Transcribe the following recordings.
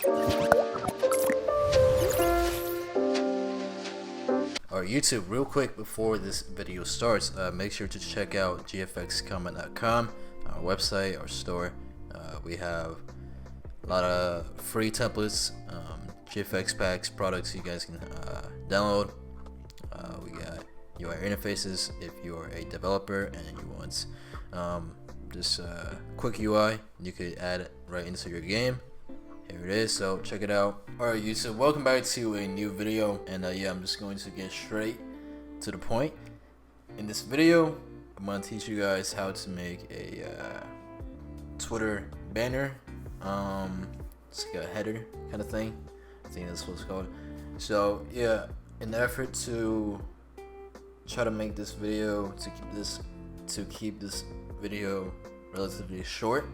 Alright YouTube, real quick before this video starts, make sure to check out gfxcomment.com, our website, our store. We have a lot of free templates, GFX packs, products you guys can download. We got UI interfaces if you're a developer and you want just quick UI, you could add it right into your game. Here it is, so check it out. Alright YouTube, welcome back to a new video, and yeah, I'm just going to get straight to the point. In this video, I'm going to teach you guys how to make a Twitter banner. It's like a header kind of thing. I think that's what it's called. So yeah, in the effort to try to make this video, to keep this video relatively short,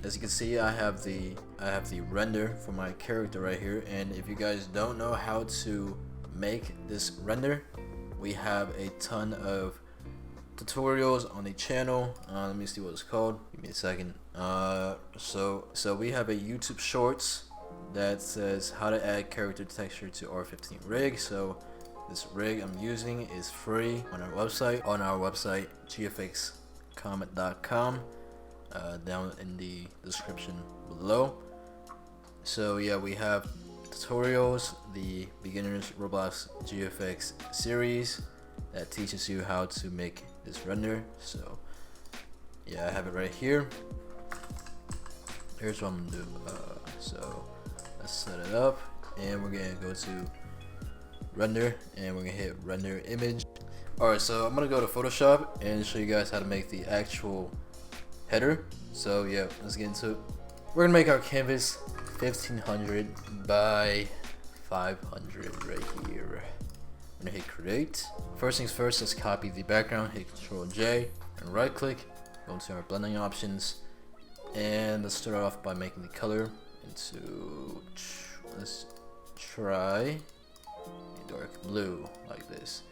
as you can see, I have the render for my character right here, and if you guys don't know how to make this render, we have a ton of tutorials on the channel. Let me see what it's called. Give me a second. So we have a YouTube Shorts that says how to add character texture to R15 Rig. So this rig I'm using is free on our website. gfxcomment.com. Down in the description below. So yeah, we have tutorials, the beginners Roblox GFX series that teaches you how to make this render. So yeah, I have it right here. Here's what I'm gonna do. So let's set it up, and we're gonna go to render, and we're gonna hit render image. Alright, so I'm gonna go to Photoshop and show you guys how to make the actual header. So yeah, let's get into it. We're gonna make our canvas 1500 by 500 right here. I'm gonna hit create. First things first, let's copy the background. Hit Ctrl J and right click, go into our blending options, and let's start off by making the color into, let's try a dark blue like this.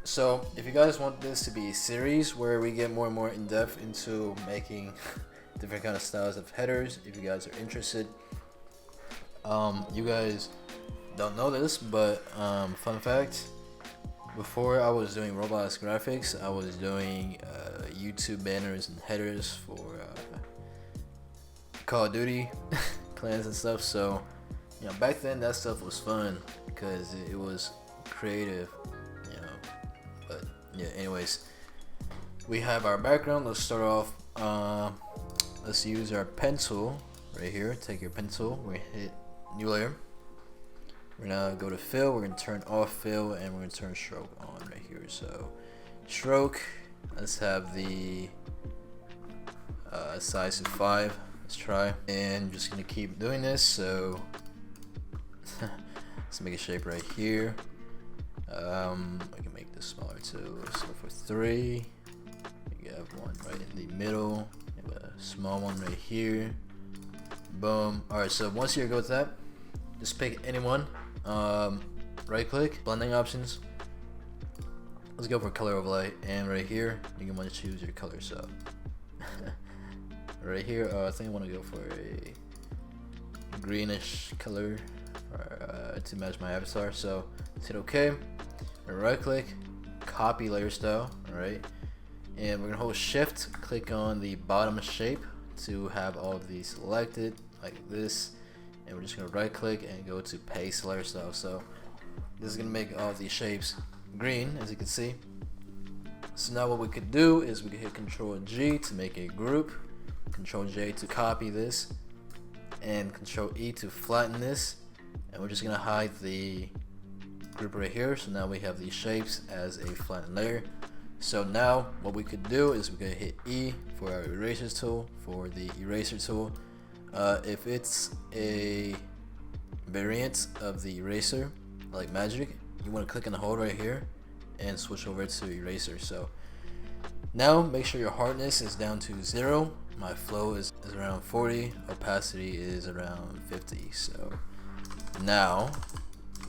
So if you guys want this to be a series where we get more and more in depth into making different kind of styles of headers, if you guys are interested, you guys don't know this, but fun fact, before I was doing Roblox graphics, I was doing YouTube banners and headers for Call of Duty clans and stuff. So you know, back then that stuff was fun because it was creative. But yeah, anyways, we have our background. Let's start off, let's use our pen tool right here. Take your pen tool, we're gonna hit new layer, we're gonna go to fill, we're gonna turn off fill, and we're gonna turn stroke on right here. So stroke, let's have the size of 5, let's try, and I'm just gonna keep doing this. So let's make a shape right here. I can make this smaller too. Let's go for 3. You have one right in the middle. You have a small one right here. Boom. Alright, so once you're good with that, just pick any one. Right click, blending options. Let's go for color overlay, and right here you can want to choose your color. So right here, I think I want to go for a greenish color to match my avatar. So let's hit OK. Right click, copy layer style. Alright, and we're gonna hold shift, click on the bottom shape to have all of these selected like this, and we're just gonna right click and go to paste layer style. So this is gonna make all of these shapes green, as you can see. So now what we could do is we could hit Ctrl G to make a group, Ctrl J to copy this, and Ctrl E to flatten this, and we're just gonna hide the group right here. So now we have these shapes as a flattened layer. So now what we could do is we could hit E for our eraser tool, for the eraser tool. If it's a variant of the eraser like magic, you want to click and hold right here and switch over to eraser. So now make sure your hardness is down to 0. My flow is around 40, opacity is around 50. So now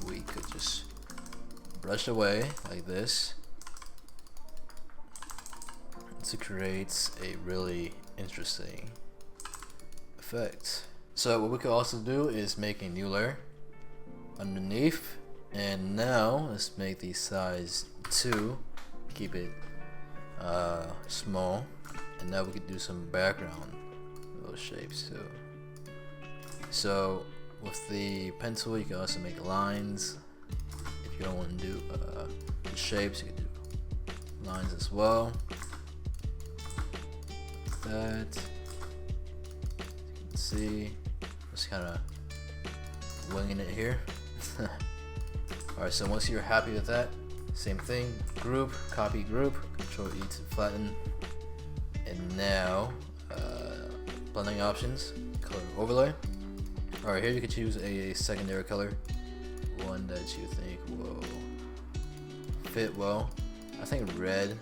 we could just brush away like this to create a really interesting effect. So what we could also do is make a new layer underneath, and now let's make the size 2, keep it small, and now we could do some background those shapes too. So with the pen tool you can also make lines. If you don't want to do shapes, you can do lines as well. Like that. You can see, just kind of winging it here. Alright, so once you're happy with that, same thing, group, copy group, Control E to flatten, and now blending options, color overlay. Alright, here you can choose a secondary color, one that you think will fit well. I think red,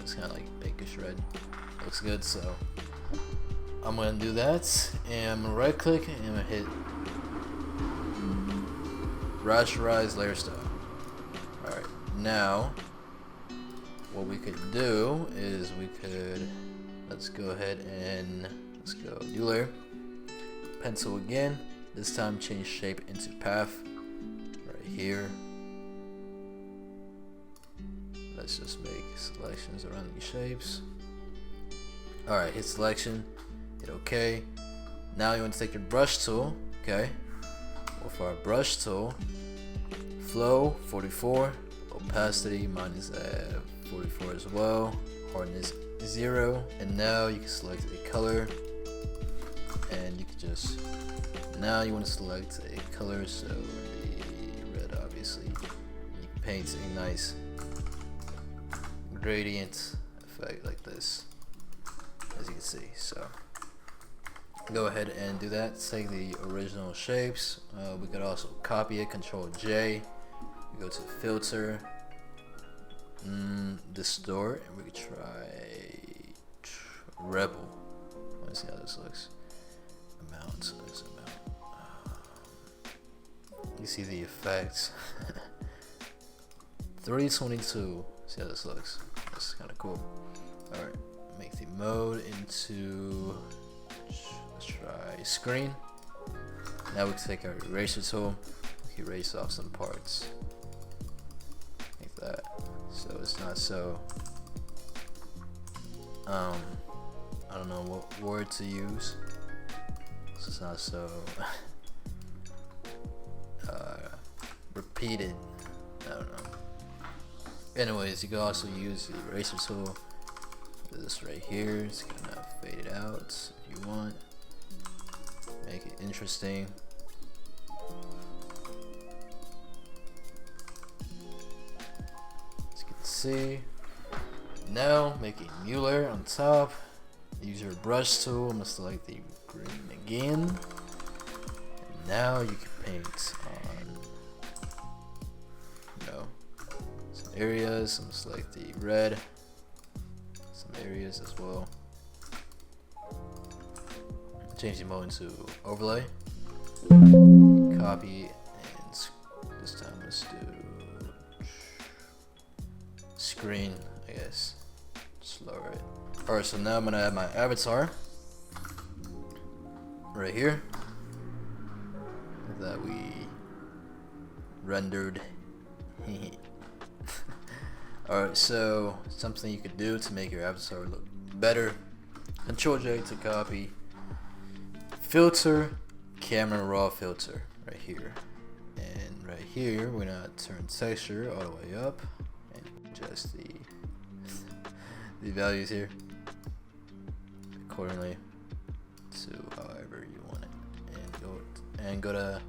it's kind of like pinkish red, looks good, so I'm gonna do that, and I'm gonna right click and I'm gonna hit rasterize layer style. Alright, now what we could do is let's go ahead and let's go new layer, pencil again, this time change shape into path right here. Let's just make selections around these shapes. Alright, hit selection, hit OK. Now you want to take your brush tool, okay? Well, for our brush tool, flow 44, opacity minus 44 as well, hardness 0, and now you can select a color, and you can just, now you want to select a color, so the red obviously. You can paint a nice gradient effect like this, as you can see. So go ahead and do that. Take the original shapes. We could also copy it, Control J. We go to filter, distort, and we could try Rebel. Let's see how this looks. Amount. You see the effects. 322. See how this looks. This is kind of cool. All right, make the mode into, let's try screen. Now we can take our eraser tool, we can erase off some parts like that, so it's not so I don't know what word to use, so it's not so repeated. I don't know. Anyways, you can also use the eraser tool, this right here, it's gonna fade it out if you want, make it interesting. As you can see, now make a new layer on top, use your brush tool, I'm gonna select the green again, and now you can paint on, you know, some areas. I'm gonna select the red, some areas as well. Change the mode into overlay, copy, and this time let's do screen, I guess, just lower it. Alright, so now I'm gonna add my avatar right here that we rendered. Alright, so something you could do to make your avatar look better, Control J to copy, filter, camera raw filter right here, and right here we're gonna turn texture all the way up and adjust the values here accordingly to however you want it, and go to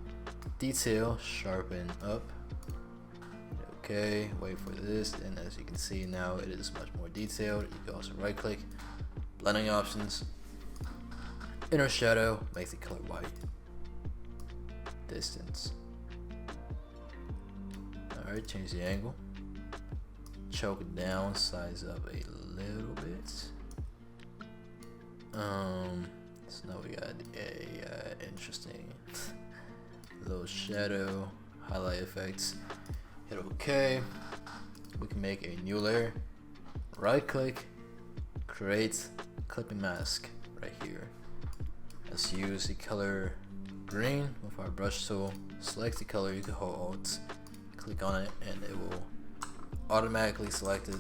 detail, sharpen up. Okay, wait for this, and as you can see now it is much more detailed. You can also right click, blending options, inner shadow, make the color white, distance. Alright, change the angle, choke it down, size up a little bit. So now we got a interesting little shadow highlight effects. Hit OK. We can make a new layer, right click, create clipping mask right here, Let's use the color green with our brush tool. Select the color, you can hold Alt, click on it, and it will automatically select it.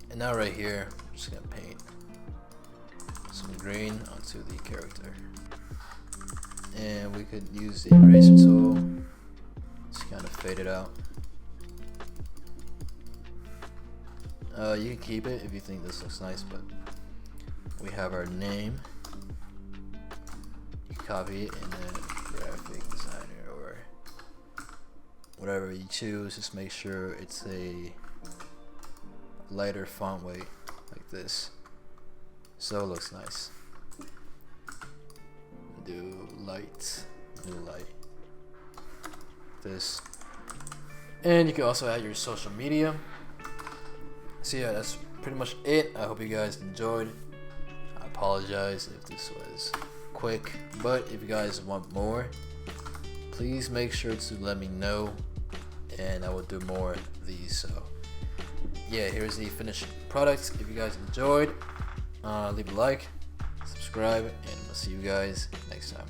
And now right here, I'm just gonna paint some green onto the character. And we could use the eraser tool to kind of fade it out. You can keep it if you think this looks nice, but we have our name. You copy it and then graphic designer or whatever you choose. Just make sure it's a lighter font weight like this, so it looks nice. Do light, new light, this, and you can also add your social media. So yeah, that's pretty much it. I hope you guys enjoyed. I apologize if this was quick, but if you guys want more, please make sure to let me know, and I will do more of these. So yeah, here's the finished product. If you guys enjoyed, leave a like, subscribe, and I'll see you guys next time.